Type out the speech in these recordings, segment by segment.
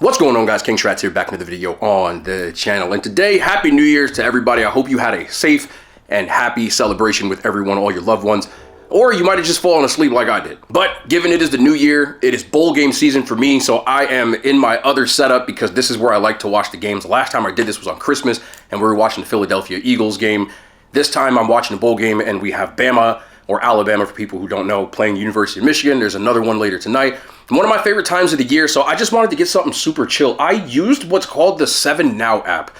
What's going on, guys? King Shrats here, back into the video on the channel. And today, Happy New Year's to everybody. I hope you had a safe and happy celebration with everyone, all your loved ones. Or you might have just fallen asleep like I did. But given it is the new year, it is bowl game season for me, so I am in my other setup because this is where I like to watch the games. The last time I did this was on Christmas, and we were watching the Philadelphia Eagles game. This time I'm watching the bowl game, and we have Bama, or Alabama for people who don't know, playing University of Michigan. There's another one later tonight. One of my favorite times of the year, so I just wanted to get something super chill. I used what's called the 7 Now app.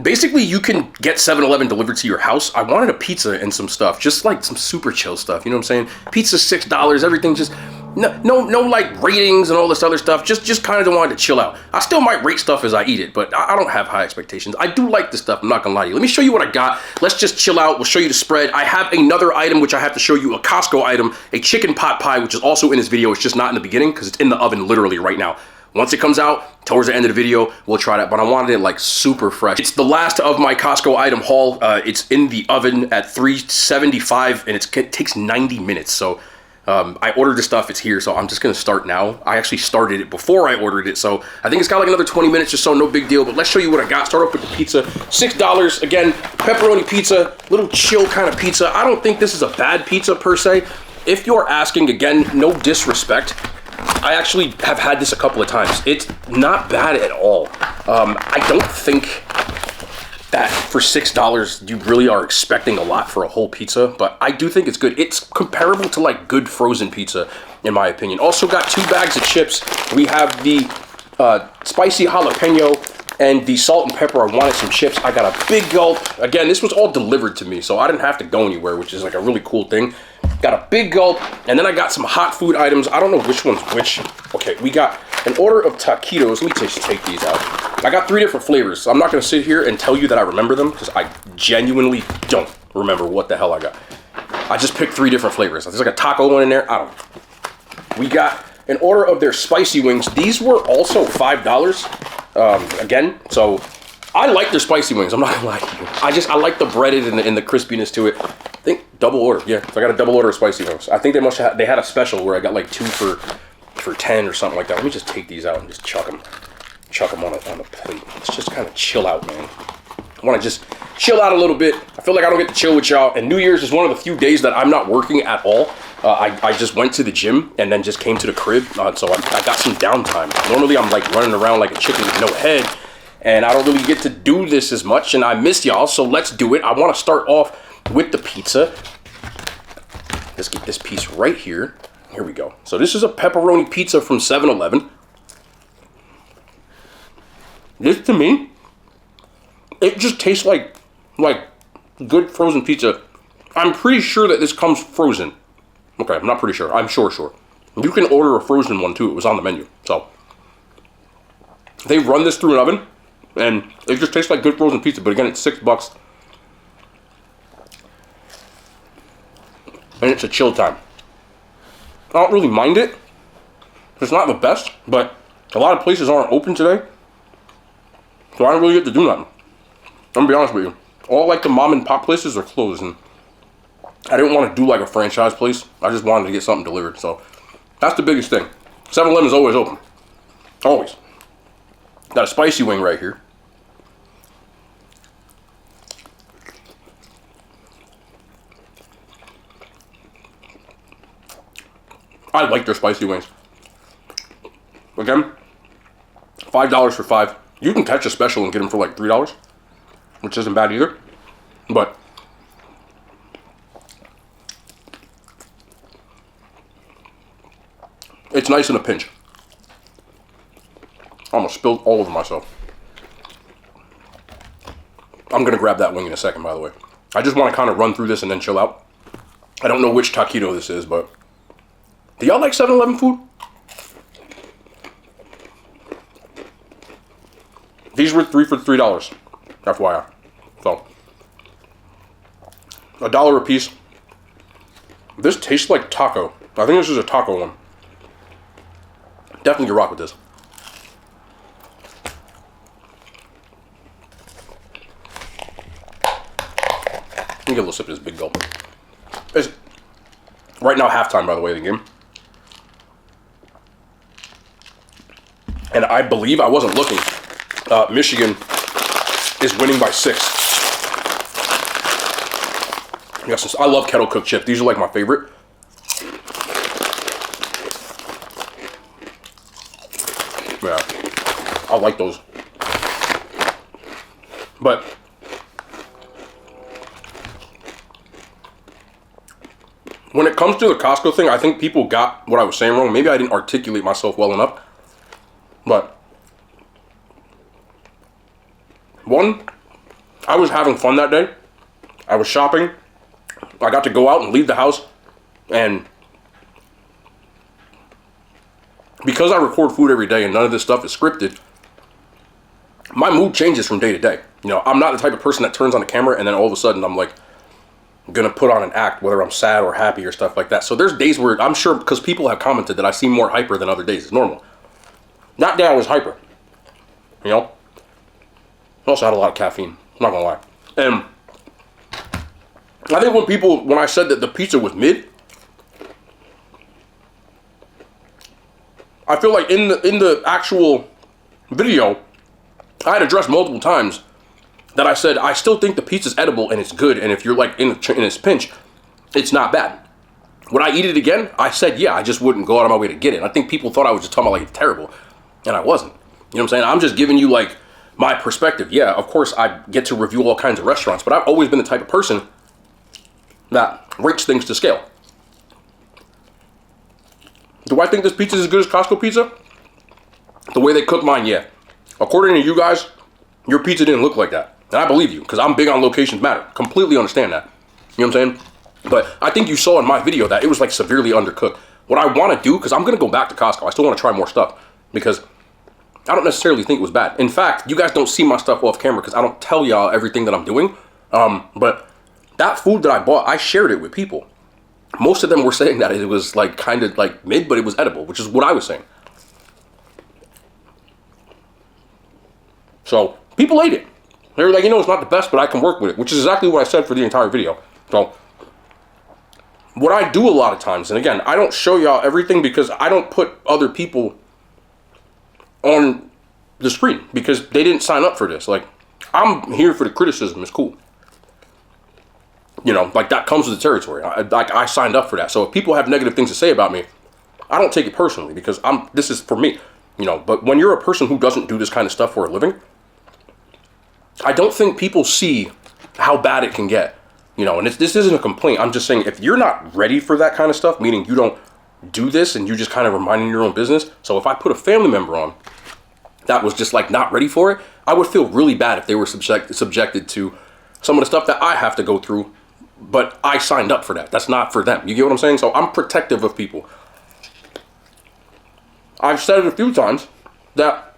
Basically, you can get 7-Eleven delivered to your house. I wanted a pizza and some stuff, just like some super chill stuff, you know what I'm saying? Pizza's $6, everything just, no like ratings and all this other stuff, just kind of wanted to chill out. I still might rate stuff as I eat it, but I don't have high expectations. I do like this stuff, I'm not gonna lie to you. Let me show you what I got. Let's just chill out, we'll show you the spread. I have another item, which I have to show you, a Costco item, a chicken pot pie, which is also in this video. It's just not in the beginning, because it's in the oven literally right now. Once it comes out, towards the end of the video, we'll try that, but I wanted it like super fresh. It's the last of my Costco item haul. It's in the oven at 375, and it takes 90 minutes. So I ordered the stuff, it's here, so I'm just gonna start now. I actually started it before I ordered it, so I think it's got like another 20 minutes or so, no big deal, but let's show you what I got. Start off with the pizza, $6. Again, pepperoni pizza, little chill kind of pizza. I don't think this is a bad pizza per se. If you're asking, again, no disrespect, I actually have had this a couple of times. It's not bad at all. I don't think that for $6 you really are expecting a lot for a whole pizza, but I do think it's good. It's comparable to like good frozen pizza in my opinion. Also got 2 bags of chips. We have the spicy jalapeno and the salt and pepper. I wanted some chips. I got a big gulp. Again, this was all delivered to me, so I didn't have to go anywhere, which is like a really cool thing. Got a big gulp, and then I got some hot food items. I don't know which one's which. Okay, we got an order of taquitos. Let me just take these out. I got 3 different flavors, so I'm not gonna sit here and tell you that I remember them, because I genuinely don't remember what the hell I got. I just picked 3 different flavors. There's like a taco one in there, I don't know. We got an order of their spicy wings. These were also $5, again, so I like their spicy wings, I'm not gonna lie to you. I like the breaded and the crispiness to it. I think double order, yeah. So I got a double order of spicy wings. I think they had a special where I got like 2 for 10 or something like that. Let me just take these out and just chuck them on the plate. Let's just kind of chill out, man. I want to just chill out a little bit. I feel like I don't get to chill with y'all, and New Year's is one of the few days that I'm not working at all. I just went to the gym and then just came to the crib, so I got some downtime. Normally I'm like running around like a chicken with no head, and I don't really get to do this as much, and I miss y'all, so let's do it. I want to start off with the pizza. Let's get this piece right here. Here we go. So this is a pepperoni pizza from 7-Eleven. This, to me, it just tastes like good frozen pizza. I'm pretty sure that this comes frozen. Okay, I'm not pretty sure. I'm sure. You can order a frozen one too. It was on the menu. So they run this through an oven, and it just tastes like good frozen pizza. But again, it's $6. And it's a chill time. I don't really mind it. It's not the best, but a lot of places aren't open today, so I don't really get to do nothing. I'm gonna be honest with you. All like the mom and pop places are closed, and I didn't want to do like a franchise place. I just wanted to get something delivered, so that's the biggest thing. 7-Eleven is always open. Always. Got a spicy wing right here. I like their spicy wings. Again, $5 for 5. You can catch a special and get them for like $3, which isn't bad either. But it's nice in a pinch. I almost spilled all over myself. I'm gonna grab that wing in a second, by the way. I just want to kind of run through this and then chill out. I don't know which taquito this is, but do y'all like 7-Eleven food? These were 3 for $3, FYI. So, $1 a piece. This tastes like taco. I think this is a taco one. Definitely can rock with this. Let me get a little sip of this big gulp. It's right now halftime, by the way, of the game. And I believe, I wasn't looking, Michigan is winning by 6. Yes, I love kettle cooked chips. These are like my favorite. Yeah, I like those. But when it comes to the Costco thing, I think people got what I was saying wrong. Maybe I didn't articulate myself well enough. But one, I was having fun that day. I was shopping. I got to go out and leave the house. And because I record food every day and none of this stuff is scripted, my mood changes from day to day. You know, I'm not the type of person that turns on the camera and then all of a sudden I'm like gonna put on an act, whether I'm sad or happy or stuff like that. So there's days where I'm sure, because people have commented that I seem more hyper than other days. It's normal. That day I was hyper. You know? I also had a lot of caffeine. I'm not gonna lie. And I think when I said that the pizza was mid, I feel like in the actual video, I had addressed multiple times that I said I still think the pizza's edible and it's good, and if you're like in this pinch, it's not bad. Would I eat it again? I said yeah, I just wouldn't go out of my way to get it. I think people thought I was just talking about like it's terrible, and I wasn't. You know what I'm saying? I'm just giving you like my perspective. Yeah, of course I get to review all kinds of restaurants, but I've always been the type of person that rates things to scale. Do I think this pizza is as good as Costco pizza? The way they cook mine, yeah. According to you guys, your pizza didn't look like that. And I believe you, because I'm big on locations matter. Completely understand that. You know what I'm saying? But I think you saw in my video that it was like severely undercooked. What I want to do, because I'm going to go back to Costco. I still want to try more stuff, because I don't necessarily think it was bad. In fact, you guys don't see my stuff off camera because I don't tell y'all everything that I'm doing. But that food that I bought, I shared it with people. Most of them were saying that it was like kind of like mid, but it was edible, which is what I was saying. So people ate it. They were like, you know, it's not the best, but I can work with it, which is exactly what I said for the entire video. So what I do a lot of times, and again, I don't show y'all everything because I don't put other people on the screen because they didn't sign up for this. Like, I'm here for the criticism. It's cool. You know, like that comes with the territory. I signed up for that. So if people have negative things to say about me, I don't take it personally because this is for me, you know. But when you're a person who doesn't do this kind of stuff for a living, I don't think people see how bad it can get, you know. And this isn't a complaint. I'm just saying if you're not ready for that kind of stuff, meaning you don't do this and you just kind of are minding your own business. So if I put a family member on that was just like not ready for it, I would feel really bad if they were subjected to some of the stuff that I have to go through. But I signed up for that. That's not for them. You get what I'm saying? So I'm protective of people. I've said it a few times that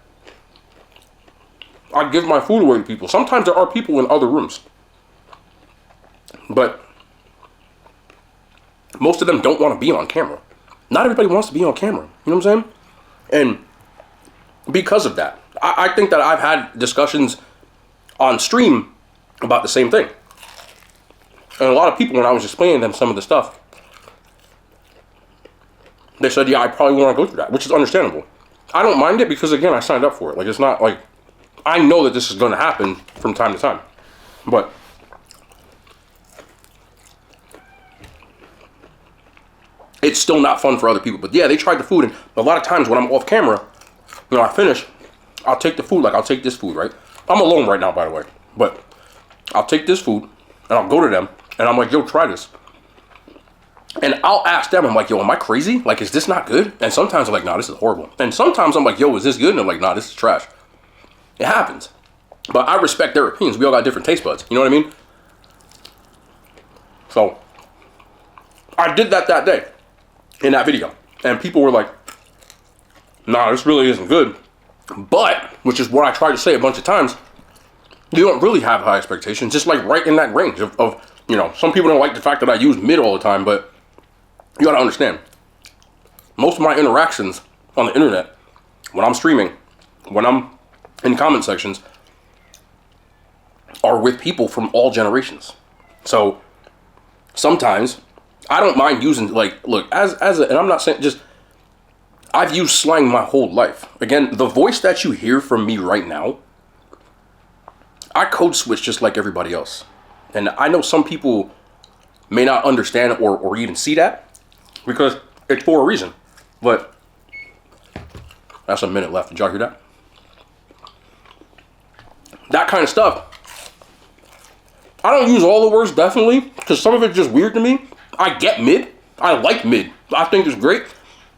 I give my food away to people. Sometimes there are people in other rooms. But most of them don't want to be on camera. Not everybody wants to be on camera. You know what I'm saying? And because of that, I think that I've had discussions on stream about the same thing. And a lot of people, when I was explaining them some of the stuff, they said, yeah, I probably want to go through that, which is understandable. I don't mind it because, again, I signed up for it. Like, it's not like, I know that this is going to happen from time to time. But it's still not fun for other people. But yeah, they tried the food, and a lot of times when I'm off camera, you know, I finish, I'll take the food, like I'll take this food, right? I'm alone right now, by the way. But I'll take this food, and I'll go to them, and I'm like, yo, try this. And I'll ask them, I'm like, yo, am I crazy? Like, is this not good? And sometimes I'm like, nah, this is horrible. And sometimes I'm like, yo, is this good? And they're like, nah, this is trash. It happens. But I respect their opinions. We all got different taste buds. You know what I mean? So I did that day in that video. And people were like, nah, this really isn't good. But, which is what I tried to say a bunch of times, you don't really have high expectations. Just like right in that range of you know, some people don't like the fact that I use mid all the time, but you gotta understand, most of my interactions on the internet, when I'm streaming, when I'm in comment sections, are with people from all generations. So sometimes I don't mind using, like, look, and I'm not saying just, I've used slang my whole life. Again, the voice that you hear from me right now, I code switch just like everybody else. And I know some people may not understand or even see that because it's for a reason. But that's a minute left. Did y'all hear that? That kind of stuff. I don't use all the words, definitely, because some of it's just weird to me. I get mid. I like mid. I think it's great.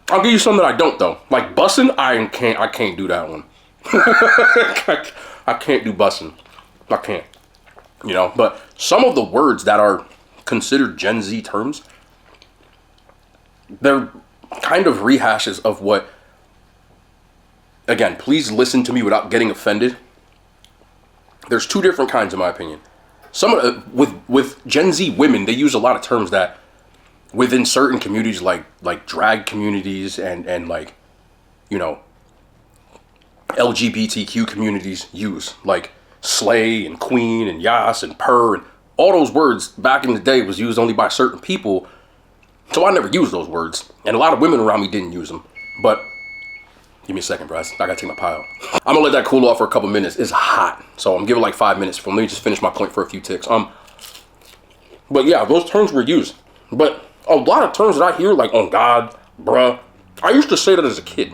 I'll give you some that I don't, though. Like bussin', I can't do that one. I can't do bussin'. I can't. You know, but some of the words that are considered Gen Z terms, they're kind of rehashes of what, again, please listen to me without getting offended. There's two different kinds, in my opinion. Some with Gen Z women, they use a lot of terms that within certain communities, like drag communities and like, you know, LGBTQ communities use, like slay and queen and yas and purr, and all those words back in the day was used only by certain people. So I never used those words, and a lot of women around me didn't use them. But give me a second, Bryce. I gotta take my pie out. I'm gonna let that cool off for a couple minutes. It's hot, so I'm giving like 5 minutes. Let me just finish my point for a few ticks. But yeah, those terms were used. But a lot of terms that I hear, like "oh God," "bruh," I used to say that as a kid.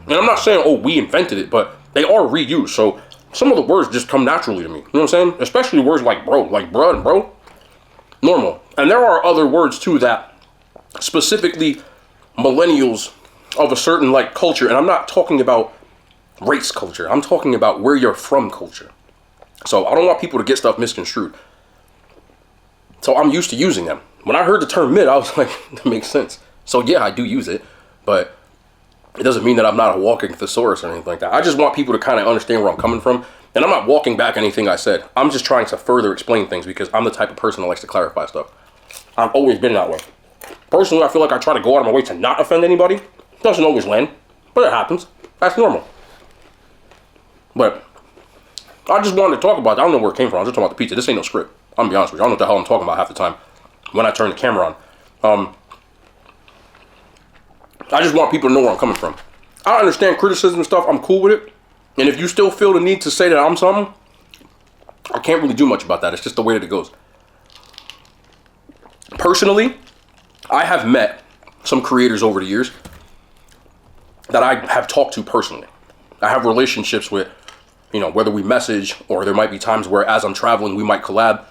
And I'm not saying, oh, we invented it, but they are reused. So some of the words just come naturally to me. You know what I'm saying? Especially words like bro, like bruh and bro. Normal. And there are other words too that specifically millennials of a certain like culture, and I'm not talking about race culture. I'm talking about where you're from culture. So I don't want people to get stuff misconstrued. So I'm used to using them. When I heard the term mid, I was like, that makes sense. So yeah, I do use it, but it doesn't mean that I'm not a walking thesaurus or anything like that. I just want people to kind of understand where I'm coming from. And I'm not walking back anything I said. I'm just trying to further explain things because I'm the type of person that likes to clarify stuff. I've always been that way. Personally, I feel like I try to go out of my way to not offend anybody. Doesn't always land, but it happens. That's normal. But I just wanted to talk about that. I don't know where it came from. I was just talking about the pizza. This ain't no script. I'm gonna be honest with you. I don't know what the hell I'm talking about half the time when I turn the camera on. I just want people to know where I'm coming from. I understand criticism and stuff. I'm cool with it. And if you still feel the need to say that I'm something, I can't really do much about that. It's just the way that it goes. Personally, I have met some creators over the years that I have talked to personally. I have relationships with, you know, whether we message or there might be times where as I'm traveling, we might collab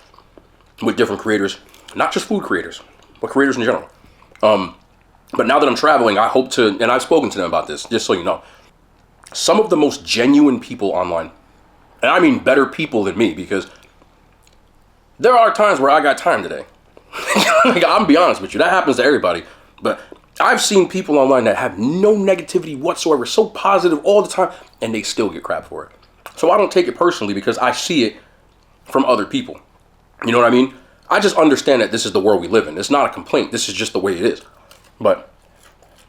with different creators, not just food creators, but creators in general. But now that I'm traveling, I hope to, and I've spoken to them about this, just so you know, some of the most genuine people online, and I mean better people than me, because there are times where I got time today. Like, I'm be honest with you, that happens to everybody. But I've seen people online that have no negativity whatsoever, so positive all the time, and they still get crap for it. So I don't take it personally because I see it from other people. You know what I mean? I just understand that this is the world we live in. It's not a complaint. This is just the way it is. But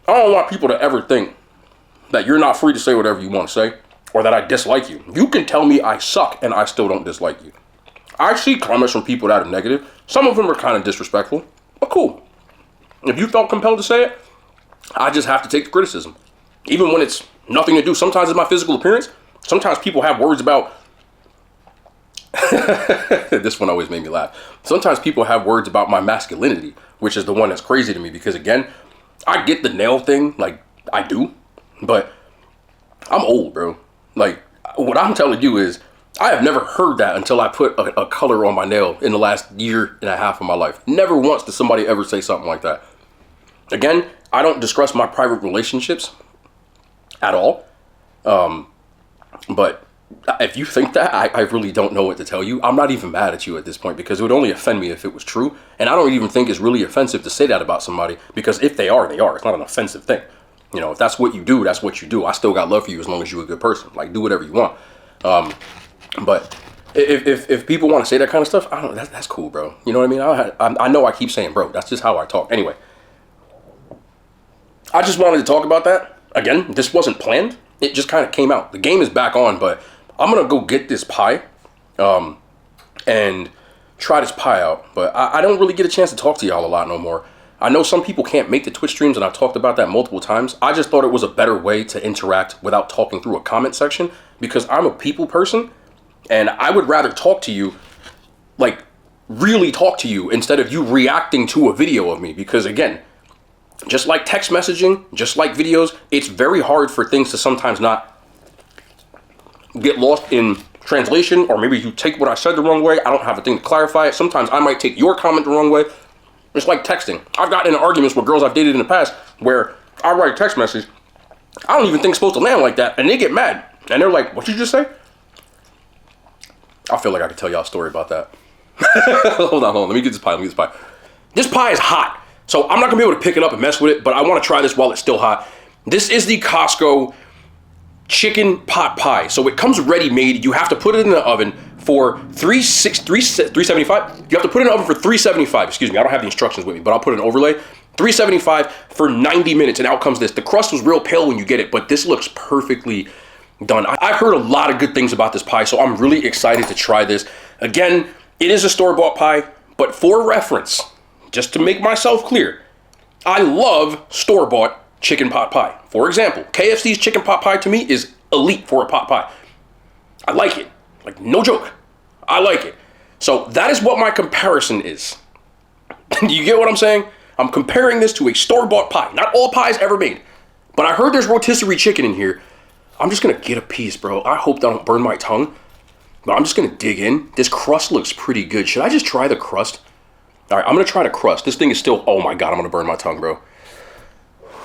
I don't want people to ever think that you're not free to say whatever you want to say or that I dislike you. You can tell me I suck and I still don't dislike you. I see comments from people that are negative. Some of them are kind of disrespectful, but cool. If you felt compelled to say it, I just have to take the criticism. Even when it's nothing to do. Sometimes it's my physical appearance. Sometimes people have words about... This one always made me laugh. Sometimes people have words about my masculinity, which is the one that's crazy to me because, again, I get the nail thing, like, I do, but I'm old, bro. Like, what I'm telling you is, I have never heard that until I put a color on my nail in the last year and a half of my life. Never once did somebody ever say something like that. Again, I don't discuss my private relationships at all, but if you think that, I really don't know what to tell you. I'm not even mad at you at this point because it would only offend me if it was true. And I don't even think it's really offensive to say that about somebody because if they are, they are. It's not an offensive thing. You know, if that's what you do, that's what you do. I still got love for you as long as you're a good person. Like, do whatever you want. But if people want to say that kind of stuff, I don't know. That's cool, bro. You know what I mean? I know I keep saying bro. That's just how I talk. Anyway, I just wanted to talk about that. Again, this wasn't planned. It just kind of came out. The game is back on, but I'm going to go get this pie and try this pie out. But I don't really get a chance to talk to y'all a lot no more. I know some people can't make the Twitch streams, and I've talked about that multiple times. I just thought it was a better way to interact without talking through a comment section, because I'm a people person, and I would rather talk to you, like, really talk to you, instead of you reacting to a video of me. Because again, just like text messaging, just like videos, it's very hard for things to sometimes not get lost in translation, or maybe you take what I said the wrong way. I don't have a thing to clarify it. Sometimes I might take your comment the wrong way. It's like texting. I've gotten in arguments with girls I've dated in the past where I write a text message, I don't even think it's supposed to land like that, and they get mad. And they're like, "What'd you just say?" I feel like I could tell y'all a story about that. Hold on. Let me get this pie. This pie is hot, so I'm not gonna be able to pick it up and mess with it, but I wanna try this while it's still hot. This is the Costco chicken pot pie. So it comes ready-made. You have to put it in the oven for 375. You have to put it in the oven for 375. Excuse me, I don't have the instructions with me, but I'll put an overlay. 375 for 90 minutes, and out comes this. The crust was real pale when you get it, but this looks perfectly done. I've heard a lot of good things about this pie, so I'm really excited to try this. Again, it is a store-bought pie, but for reference, just to make myself clear, I love store-bought chicken pot pie. For example, KFC's chicken pot pie to me is elite for a pot pie. I like it. Like, no joke. I like it. So that is what my comparison is. You get what I'm saying? I'm comparing this to a store-bought pie. Not all pies ever made. But I heard there's rotisserie chicken in here. I'm just going to get a piece, bro. I hope that don't burn my tongue. But I'm just going to dig in. This crust looks pretty good. Should I just try the crust? All right, I'm going to try the crust. This thing is still... Oh, my God. I'm going to burn my tongue, bro.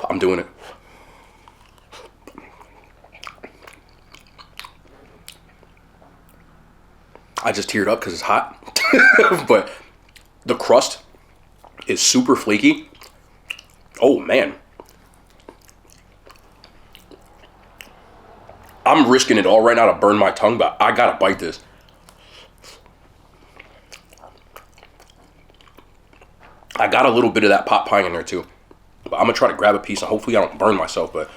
I'm doing it. I just teared up because it's hot. But the crust is super flaky. Oh, man. I'm risking it all right now to burn my tongue, but I gotta bite this. I got a little bit of that pot pie in there too. But I'm gonna try to grab a piece, and hopefully I don't burn myself, but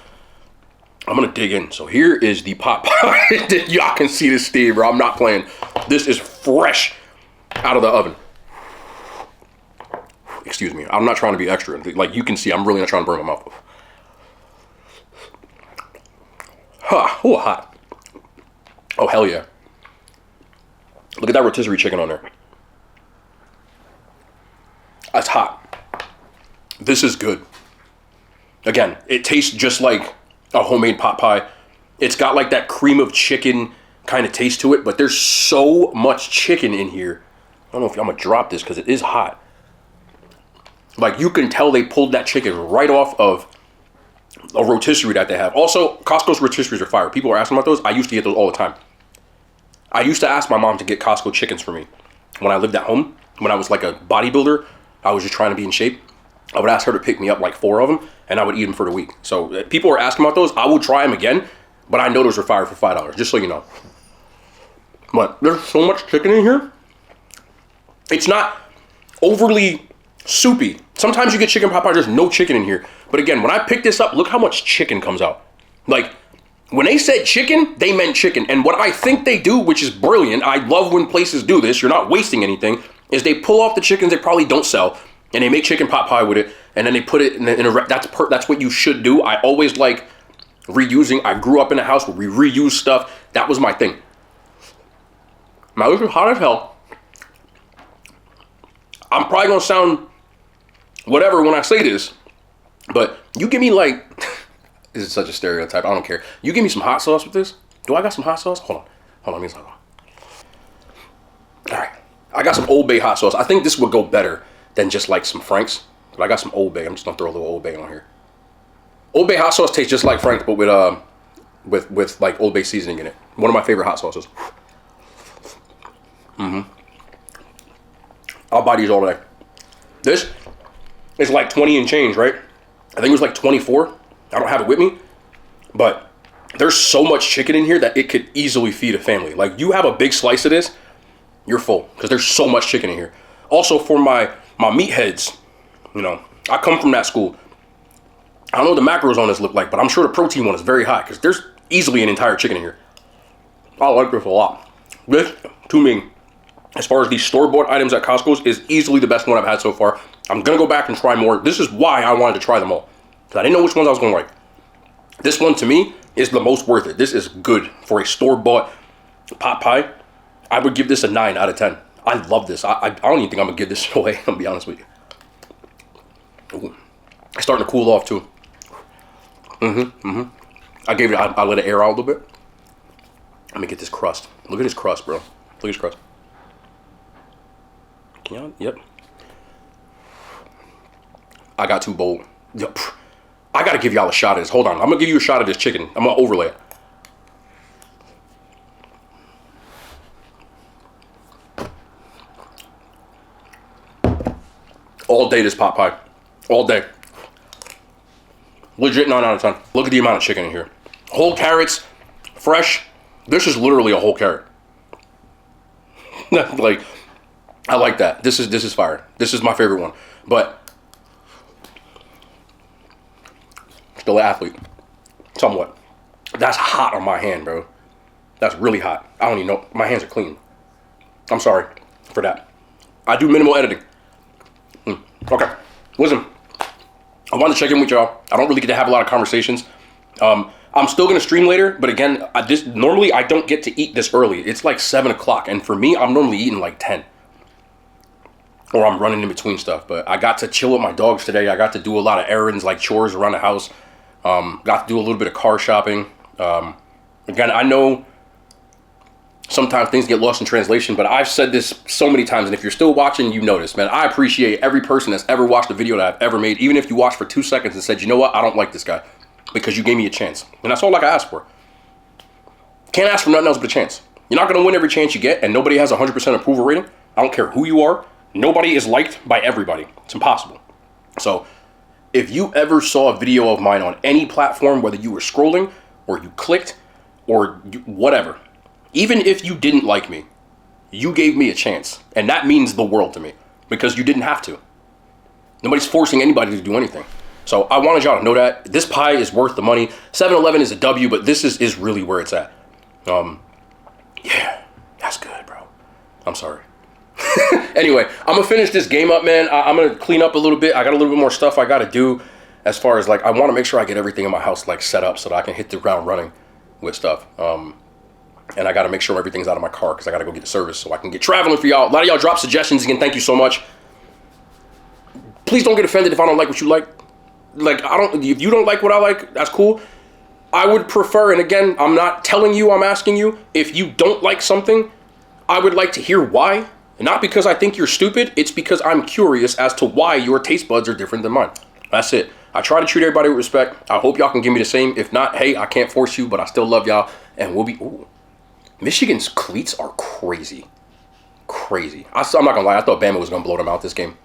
I'm gonna dig in. So here is the pot pie. Y'all can see this steam, bro. I'm not playing. This is fresh out of the oven. Excuse me. I'm not trying to be extra. Like you can see, I'm really not trying to burn my mouth. Huh. Oh, hot. Oh, hell yeah. Look at that rotisserie chicken on there. That's hot. This is good. Again, it tastes just like a homemade pot pie. It's got like that cream of chicken kind of taste to it, but there's so much chicken in here. I don't know if I'm gonna drop this because it is hot. Like you can tell they pulled that chicken right off of a rotisserie that they have. Also, Costco's rotisseries are fire. People are asking about those. I used to get those all the time. I used to ask my mom to get Costco chickens for me. When I lived at home, when I was like a bodybuilder, I was just trying to be in shape. I would ask her to pick me up like 4 of them, and I would eat them for the week. So if people are asking about those, I will try them again, but I know those are fire for $5, just so you know. But there's so much chicken in here. It's not overly soupy. Sometimes you get chicken pot pie, there's no chicken in here. But again, when I pick this up, look how much chicken comes out. Like, when they said chicken, they meant chicken. And what I think they do, which is brilliant, I love when places do this, you're not wasting anything, is they pull off the chickens they probably don't sell, and they make chicken pot pie with it, and then they put it in a that's what you should do. I always like reusing. I grew up in a house where we reuse stuff. That was my thing. Now, this is hot as hell. I'm probably going to sound whatever when I say this, but you give me like, this is such a stereotype, I don't care. You give me some hot sauce with this? Do I got some hot sauce? Hold on, give me some. All right, I got some Old Bay hot sauce. I think this would go better than just like some Frank's, but I got some Old Bay. I'm just gonna throw a little Old Bay on here. Old Bay hot sauce tastes just like Frank's, but with like Old Bay seasoning in it. One of my favorite hot sauces. I'll buy these all day. This is like 20 and change, right? I think it was like 24. I don't have it with me, but there's so much chicken in here that it could easily feed a family. Like you have a big slice of this, you're full because there's so much chicken in here. Also for my meatheads, you know, I come from that school. I don't know what the macros on this look like, but I'm sure the protein one is very high because there's easily an entire chicken in here. I like this a lot. This, to me, as far as these store-bought items at Costco's, is easily the best one I've had so far. I'm gonna go back and try more. This is why I wanted to try them all, because I didn't know which ones I was gonna like. This one to me is the most worth it. This is good for a store-bought pot pie. I would give this a 9 out of 10. I love this. I don't even think I'm gonna give this away. I'll be honest with you. Ooh. It's starting to cool off too. I gave it. I let it air out a little bit. Let me get this crust. Look at this crust, bro. Look at this crust. Yep. I got too bold. Yep. I gotta give y'all a shot of this. Hold on. I'm gonna give you a shot of this chicken. I'm gonna overlay it. All day this pot pie. All day. Legit 9 out of 10. Look at the amount of chicken in here. Whole carrots, fresh. This is literally a whole carrot. Like, I like that. This is fire. This is my favorite one. But still an athlete. Somewhat. That's hot on my hand, bro. That's really hot. I don't even know. My hands are clean. I'm sorry for that. I do minimal editing. Okay. Listen. I wanted to check in with y'all. I don't really get to have a lot of conversations. I'm still gonna stream later, but again, normally I don't get to eat this early. It's like 7 o'clock, and for me, I'm normally eating like 10. Or I'm running in between stuff. But I got to chill with my dogs today. I got to do a lot of errands, like chores around the house. Got to do a little bit of car shopping. Again, I know sometimes things get lost in translation, but I've said this so many times, and if you're still watching, you know this, man. I appreciate every person that's ever watched a video that I've ever made, even if you watched for 2 seconds and said, you know what, I don't like this guy, because you gave me a chance. And that's all I can ask for. Can't ask for nothing else but a chance. You're not going to win every chance you get, and nobody has a 100% approval rating. I don't care who you are. Nobody is liked by everybody. It's impossible. So if you ever saw a video of mine on any platform, whether you were scrolling or you clicked or whatever, even if you didn't like me, you gave me a chance. And that means the world to me, because you didn't have to. Nobody's forcing anybody to do anything. So I wanted y'all to know that. This pie is worth the money. 7-Eleven is a W, but this is really where it's at. Yeah, that's good, bro. I'm sorry. Anyway, I'm gonna finish this game up, man. I'm gonna clean up a little bit. I got a little bit more stuff I gotta do as far as like, I want to make sure I get everything in my house like set up so that I can hit the ground running with stuff. And I got to make sure everything's out of my car because I got to go get the service so I can get traveling for y'all. A lot of y'all drop suggestions. Again, thank you so much. Please don't get offended if I don't like what you like. Like, if you don't like what I like, that's cool. I would prefer, and again, I'm not telling you, I'm asking you, if you don't like something, I would like to hear why. Not because I think you're stupid. It's because I'm curious as to why your taste buds are different than mine. That's it. I try to treat everybody with respect. I hope y'all can give me the same. If not, hey, I can't force you, but I still love y'all. And we'll be... Ooh. Michigan's cleats are crazy. Crazy. I'm not going to lie. I thought Bama was going to blow them out this game.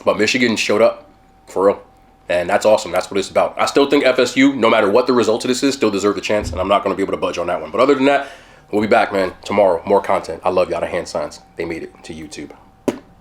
But Michigan showed up. For real. And that's awesome. That's what it's about. I still think FSU, no matter what the result of this is, still deserve the chance. And I'm not going to be able to budge on that one. But other than that, we'll be back, man. Tomorrow, more content. I love y'all. The hand signs. They made it to YouTube.